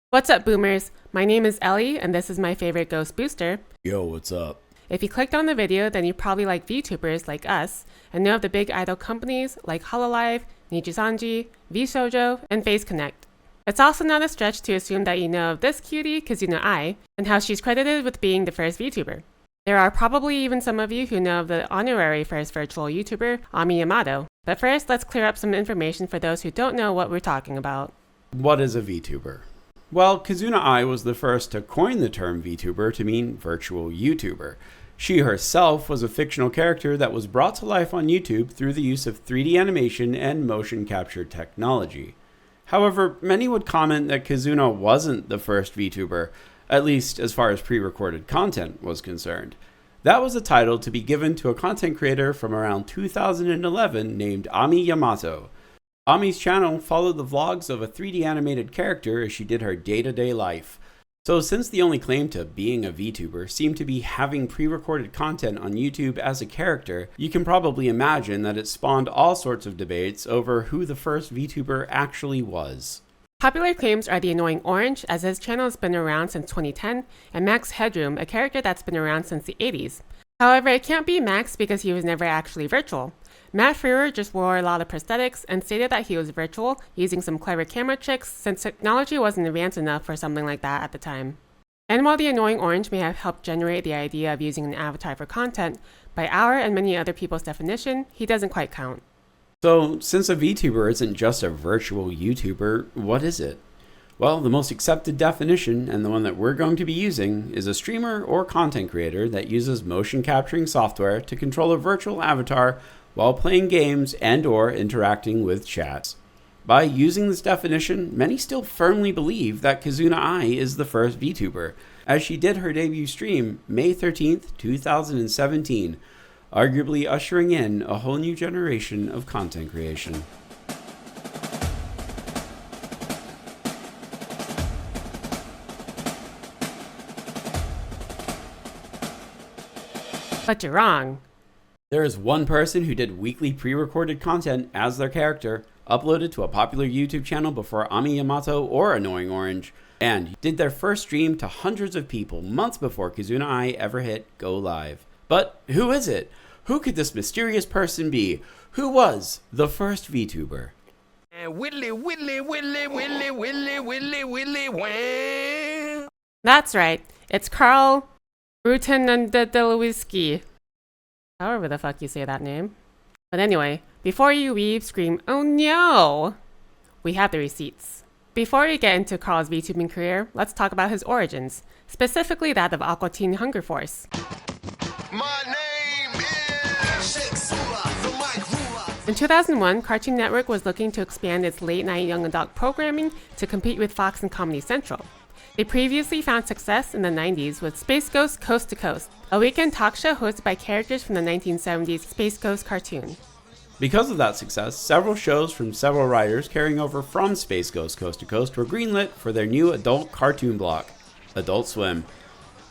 What's up, boomers? My name is Ellie, and this is my favorite ghost booster. Yo, what's up? If you clicked on the video, then you probably like VTubers like us, and know of the big idol companies like Hololive, Nijisanji, VShojo, and Face Connect. It's also not a stretch to assume that you know of this cutie, Kazuna Ai, and how she's credited with being the first VTuber. There are probably even some of you who know of the honorary first virtual YouTuber, Ami Yamato. But first, let's clear up some information for those who don't know what we're talking about. What is a VTuber? Well, Kazuna Ai was the first to coin the term VTuber to mean virtual YouTuber. She herself was a fictional character that was brought to life on YouTube through the use of 3D animation and motion capture technology. However, many would comment that Kazuna wasn't the first VTuber, at least as far as pre-recorded content was concerned. That was a title to be given to a content creator from around 2011 named Ami Yamato. Ami's channel followed the vlogs of a 3D animated character as she did her day-to-day life. So since the only claim to being a VTuber seemed to be having pre-recorded content on YouTube as a character, you can probably imagine that it spawned all sorts of debates over who the first VTuber actually was. Popular claims are the Annoying Orange, as his channel has been around since 2010, and Max Headroom, a character that's been around since the 80s. However, it can't be Max because he was never actually virtual. Matt Frewer just wore a lot of prosthetics and stated that he was virtual, using some clever camera tricks since technology wasn't advanced enough for something like that at the time. And while the Annoying Orange may have helped generate the idea of using an avatar for content, by our and many other people's definition, he doesn't quite count. So, since a VTuber isn't just a virtual YouTuber, what is it? Well, the most accepted definition, and the one that we're going to be using, is a streamer or content creator that uses motion capturing software to control a virtual avatar while playing games and/or interacting with chats. By using this definition, many still firmly believe that Kazuna Ai is the first VTuber, as she did her debut stream May 13th, 2017, arguably ushering in a whole new generation of content creation. But you're wrong. There is one person who did weekly pre-recorded content as their character, uploaded to a popular YouTube channel before Ami Yamato or Annoying Orange, and did their first stream to hundreds of people months before Kazuna Ai ever hit go live. But who is it? Who could this mysterious person be? Who was the first VTuber? That's right, it's Carl Brutenandadilowski. However the fuck you say that name. But anyway, before you leave, scream, "Oh no!" We have the receipts. Before we get into Carl's VTubing career, let's talk about his origins, specifically that of Aqua Teen Hunger Force. My name is In 2001, Cartoon Network was looking to expand its late-night young adult programming to compete with Fox and Comedy Central. They previously found success in the 90s with Space Ghost Coast to Coast, a weekend talk show hosted by characters from the 1970s Space Ghost cartoon. Because of that success, several shows from several writers carrying over from Space Ghost Coast to Coast were greenlit for their new adult cartoon block, adultswim.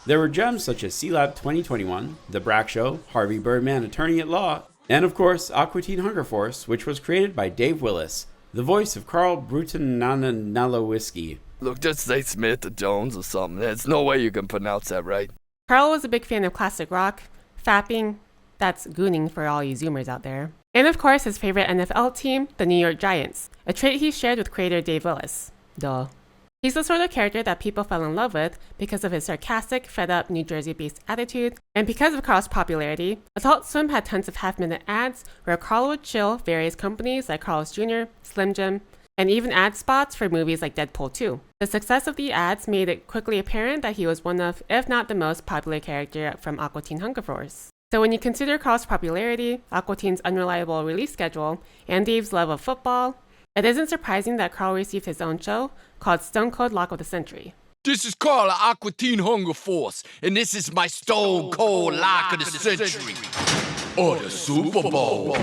There were gems such as C-Lab 2021, The Brack Show, Harvey Birdman Attorney at Law, and of course Aqua Teen Hunger Force, which was created by Dave Willis, the voice of Carl Brutenandadilowski. Look, just say Smith or Jones or something. There's no way you can pronounce that right. Carl was a big fan of classic rock, fapping, that's gooning for all you Zoomers out there, and of course his favorite NFL team, the New York Giants, a trait he shared with creator Dave Willis. Duh. He's the sort of character that people fell in love with because of his sarcastic, fed-up New Jersey-based attitude, and because of Carl's popularity, Adult Swim had tons of half-minute ads where Carl would chill various companies like Carl's Jr., Slim Jim, and even ad spots for movies like Deadpool 2. The success of the ads made it quickly apparent that he was one of, if not the most popular character from Aqua Teen Hunger Force. So when you consider Carl's popularity, Aqua Teen's unreliable release schedule, and Dave's love of football, it isn't surprising that Carl received his own show called Stone Cold Lock of the Century. This is Carl of Aqua Teen Hunger Force, and this is my Stone Cold Lock of the Century. Or the Super Bowl.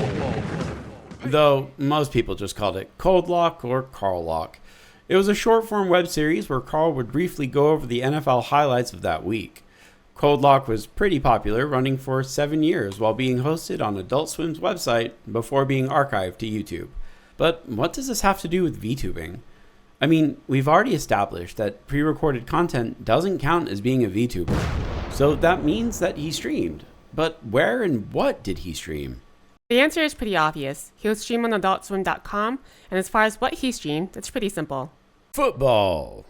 Though most people just called it Cold Lock or Carl Lock. It was a short-form web series where Carl would briefly go over the NFL highlights of that week. Cold Lock was pretty popular, running for 7 years while being hosted on Adult Swim's website before being archived to YouTube. But what does this have to do with VTubing? I mean, we've already established that pre-recorded content doesn't count as being a VTuber, so that means that he streamed. But where and what did he stream? The answer is pretty obvious. He would stream on adultswim.com, and as far as what he streamed, it's pretty simple. Football!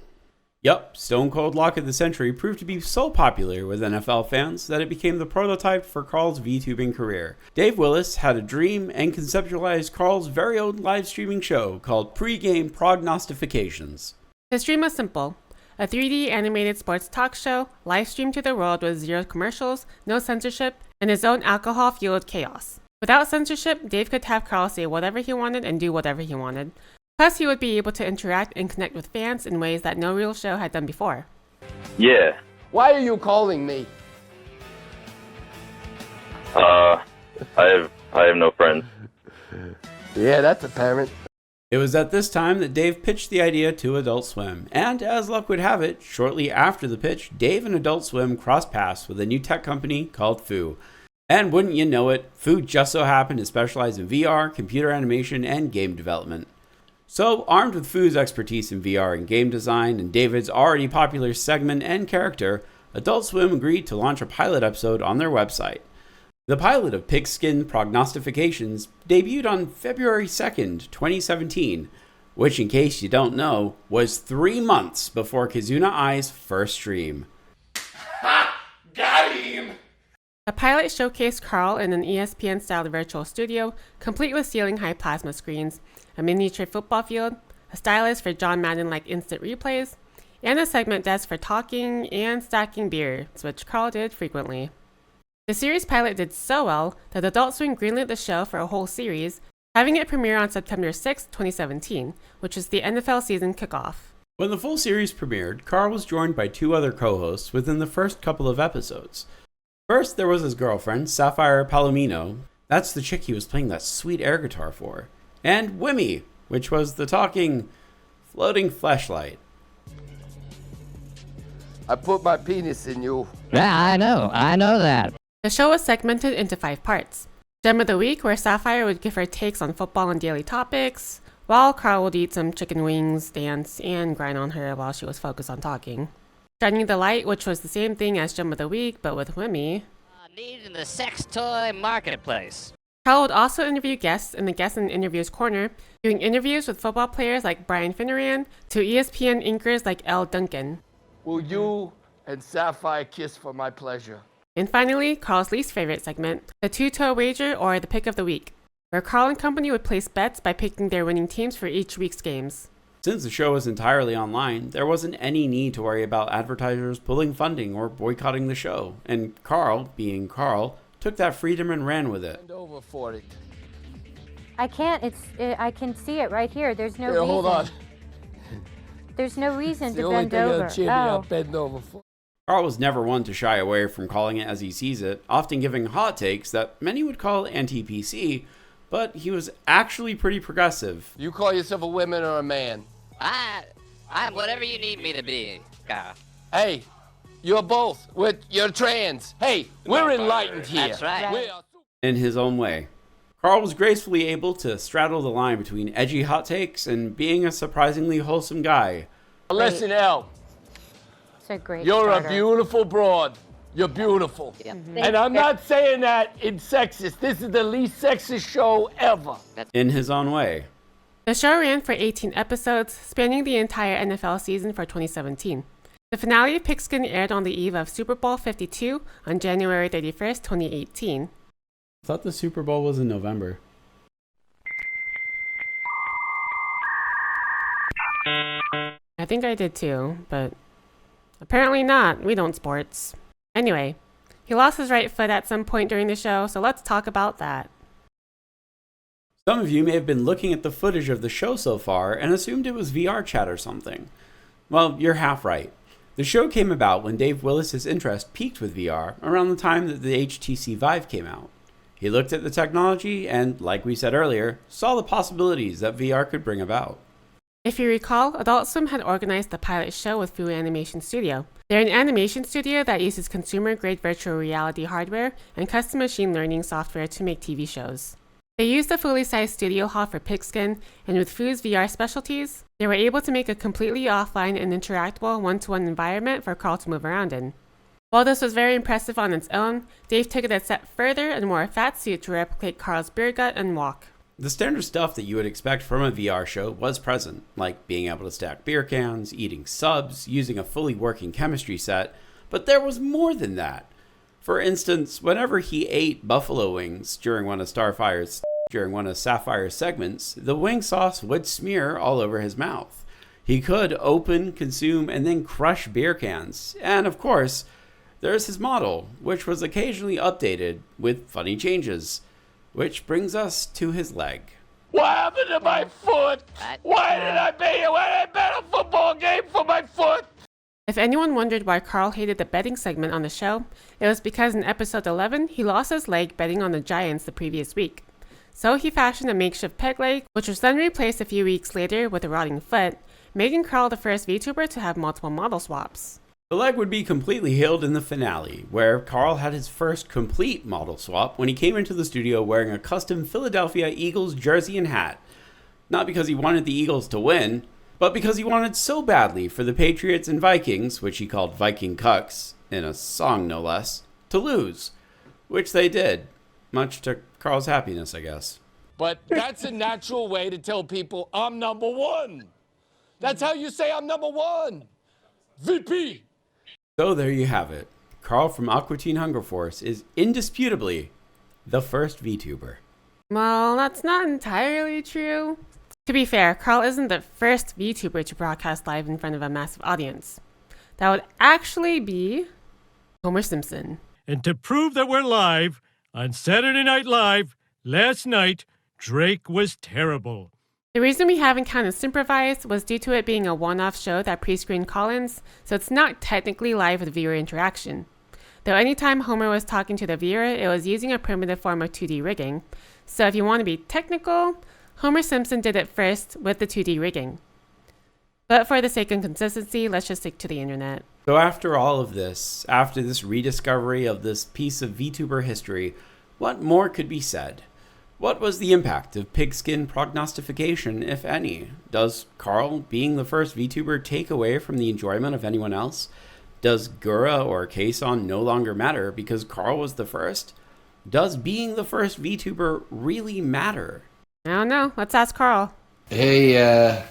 Yup, Stone Cold Lock of the Century proved to be so popular with NFL fans that it became the prototype for Carl's VTubing career. Dave Willis had a dream and conceptualized Carl's very own live streaming show called Pigskin Prognostifications. His dream was simple. A 3D animated sports talk show, live streamed to the world with zero commercials, no censorship, and his own alcohol-fueled chaos. Without censorship, Dave could have Carl say whatever he wanted and do whatever he wanted. Plus, he would be able to interact and connect with fans in ways that no real show had done before. Yeah. Why are you calling me? I have no friends. Yeah, that's apparent. It was at this time that Dave pitched the idea to Adult Swim, and as luck would have it, shortly after the pitch, Dave and Adult Swim crossed paths with a new tech company called Fu. And wouldn't you know it, Fu just so happened to specialize in VR, computer animation, and game development. So, armed with Fu's expertise in VR and game design and David's already popular segment and character, Adult Swim agreed to launch a pilot episode on their website. The pilot of Pigskin Prognostifications debuted on February 2nd, 2017, which, in case you don't know, was 3 months before Kizuna Ai's first stream. Ha! Got him! The pilot showcased Carl in an ESPN-style virtual studio, complete with ceiling-high plasma screens, a miniature football field, a stylus for John Madden-like instant replays, and a segment desk for talking and stacking beers, which Carl did frequently. The series pilot did so well that Adult Swim greenlit the show for a whole series, having it premiere on September 6, 2017, which is the NFL season kickoff. When the full series premiered, Carl was joined by 2 other co-hosts within the first couple of episodes. First, there was his girlfriend, Sapphire Palomino. That's the chick he was playing that sweet air guitar for. And Wimmy, which was the talking, floating fleshlight. I put my penis in you. Yeah, I know that. The show was segmented into 5 parts. Gem of the Week, where Sapphire would give her takes on football and daily topics, while Carl would eat some chicken wings, dance, and grind on her while she was focused on talking. Shining the Light, which was the same thing as Gem of the Week, but with Wimmy. Need in the sex toy marketplace. Carl would also interview guests in the Guest and Interviews Corner, doing interviews with football players like Brian Finneran to ESPN anchors like Elle Duncan. Will you and Sapphire kiss for my pleasure? And finally, Carl's least favorite segment, the Two-Toe Wager or the Pick of the Week, where Carl and company would place bets by picking their winning teams for each week's games. Since the show was entirely online, there wasn't any need to worry about advertisers pulling funding or boycotting the show, and Carl, being Carl, took that freedom and ran with it. Bend over for it. I can't. I can see it right here. There's no reason. Hold on. There's no reason It's to the only bend thing over. on Jimmy I'll bend over for. Carl was never one to shy away from calling it as he sees it, often giving hot takes that many would call anti-PC, but he was actually pretty progressive. You call yourself a woman or a man? I'm whatever you need me to be, Carl. Hey, you're both. You're trans. Hey, we're enlightened here. That's right. We are- In his own way. Carl was gracefully able to straddle the line between edgy hot takes and being a surprisingly wholesome guy. Listen, Elle. It's a great You're starter. a beautiful broad. You're beautiful. Yeah. And I'm not saying that in sexist. This is the least sexist show ever. In his own way. The show ran for 18 episodes, spanning the entire NFL season for 2017. The finale of Pigskin aired on the eve of Super Bowl 52 on January 31st, 2018. I thought the Super Bowl was in November. I think I did too, but apparently not. We don't sports. Anyway, he lost his right foot at some point during the show, so let's talk about that. Some of you may have been looking at the footage of the show so far and assumed it was VR chat or something. Well, you're half right. The show came about when Dave Willis' interest peaked with VR around the time that the HTC Vive came out. He looked at the technology and, like we said earlier, saw the possibilities that VR could bring about. If you recall, Adult Swim had organized the pilot show with Fu Animation Studio. They're an animation studio that uses consumer-grade virtual reality hardware and custom machine learning software to make TV shows. They used a fully sized studio hall for Pigskin, and with Foo's VR specialties, they were able to make a completely offline and interactable one-to-one environment for Carl to move around in. While this was very impressive on its own, Dave took it a step further and wore a fat suit to replicate Carl's beer gut and walk. The standard stuff that you would expect from a VR show was present, like being able to stack beer cans, eating subs, using a fully working chemistry set, but there was more than that. For instance, whenever he ate buffalo wings during one of Sapphire's segments, the wing sauce would smear all over his mouth. He could open, consume, and then crush beer cans. And of course, there's his model, which was occasionally updated with funny changes. Which brings us to his leg. What happened to my foot? Why did I bet a football game for my foot? If anyone wondered why Carl hated the betting segment on the show, it was because in episode 11, he lost his leg betting on the Giants the previous week. So he fashioned a makeshift peg leg, which was then replaced a few weeks later with a rotting foot, making Carl the first VTuber to have multiple model swaps. The leg would be completely healed in the finale, where Carl had his first complete model swap when he came into the studio wearing a custom Philadelphia Eagles jersey and hat. Not because he wanted the Eagles to win, but because he wanted so badly for the Patriots and Vikings, which he called Viking Cucks, in a song no less, to lose. Which they did, much to Carl's happiness, I guess. But that's a natural way to tell people I'm number one. That's how you say I'm number one. VP. So there you have it. Carl from Aqua Teen Hunger Force is indisputably the first VTuber. Well, that's not entirely true. To be fair, Carl isn't the first VTuber to broadcast live in front of a massive audience. That would actually be Homer Simpson. And to prove that we're live, on Saturday Night Live, last night, Drake was terrible. The reason we haven't counted Simprovised was due to it being a one-off show that pre-screened call-ins, so it's not technically live with viewer interaction. Though anytime Homer was talking to the viewer, it was using a primitive form of 2D rigging. So if you want to be technical, Homer Simpson did it first with the 2D rigging. But for the sake of consistency, let's just stick to the internet. So after all of this, after this rediscovery of this piece of VTuber history, what more could be said? What was the impact of Pigskin Prognostification, if any? Does Carl being the first VTuber take away from the enjoyment of anyone else? Does Gura or Kason no longer matter because Carl was the first? Does being the first VTuber really matter? I don't know. Let's ask Carl. Hey,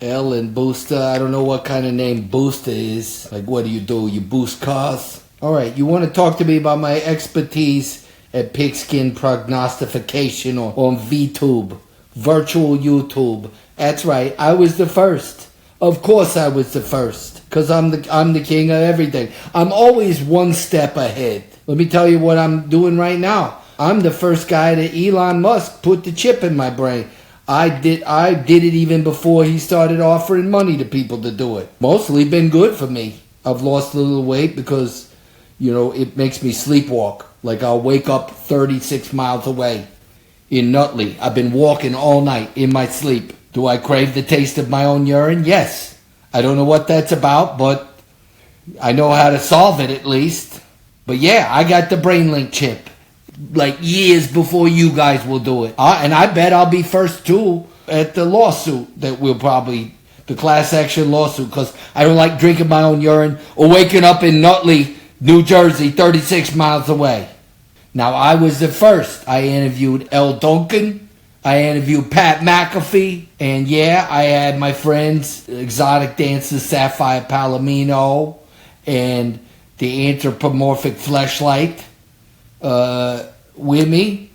Ellen Booster. I don't know what kind of name Booster is. Like, what do? You boost cars? All right, you want to talk to me about my expertise at Pigskin Prognostification or on VTube, virtual YouTube. That's right, I was the first. Of course I was the first, because I'm the king of everything. I'm always one step ahead. Let me tell you what I'm doing right now. I'm the first guy that Elon Musk put the chip in my brain. I did it even before he started offering money to people to do it. Mostly been good for me. I've lost a little weight because, it makes me sleepwalk. Like I'll wake up 36 miles away in Nutley. I've been walking all night in my sleep. Do I crave the taste of my own urine? Yes. I don't know what that's about, but I know how to solve it at least. But yeah, I got the BrainLink chip. Like years before you guys will do it. And I bet I'll be first too at the lawsuit that the class action lawsuit, because I don't like drinking my own urine or waking up in Nutley, New Jersey, 36 miles away. Now, I was the first. I interviewed Elle Duncan. I interviewed Pat McAfee. And yeah, I had my friends, exotic dancer Sapphire Palomino and the anthropomorphic fleshlight with me.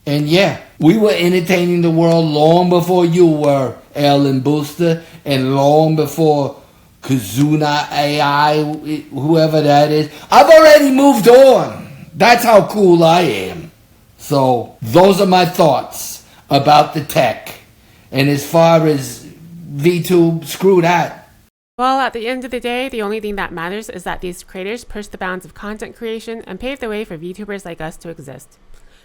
And yeah, we were entertaining the world long before you were, Ellen Booster, and long before Kazuna AI, whoever that is. I've already moved on. That's how cool I am. So those are my thoughts about the tech. And as far as VTube, screw that. Well, at the end of the day, the only thing that matters is that these creators push the bounds of content creation and pave the way for VTubers like us to exist.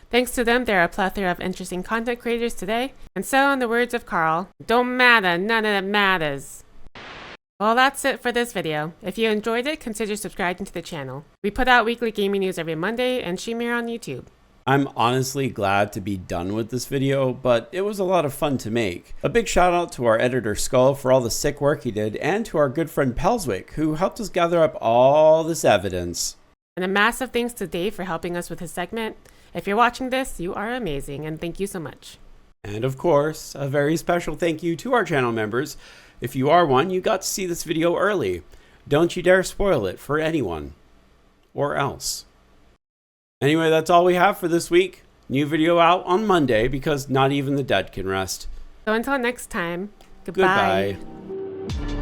Thanks to them, there are a plethora of interesting content creators today. And so, in the words of Carl, don't matter, none of it matters. Well, that's it for this video. If you enjoyed it, consider subscribing to the channel. We put out weekly gaming news every Monday and stream here on YouTube. I'm honestly glad to be done with this video, but it was a lot of fun to make. A big shout out to our editor Skull for all the sick work he did, and to our good friend Pelswick, who helped us gather up all this evidence. And a massive thanks to Dave for helping us with his segment. If you're watching this, you are amazing, and thank you so much. And of course, a very special thank you to our channel members. If you are one, you got to see this video early. Don't you dare spoil it for anyone. Or else. Anyway, that's all we have for this week. New video out on Monday because not even the dead can rest. So until next time, goodbye. Goodbye.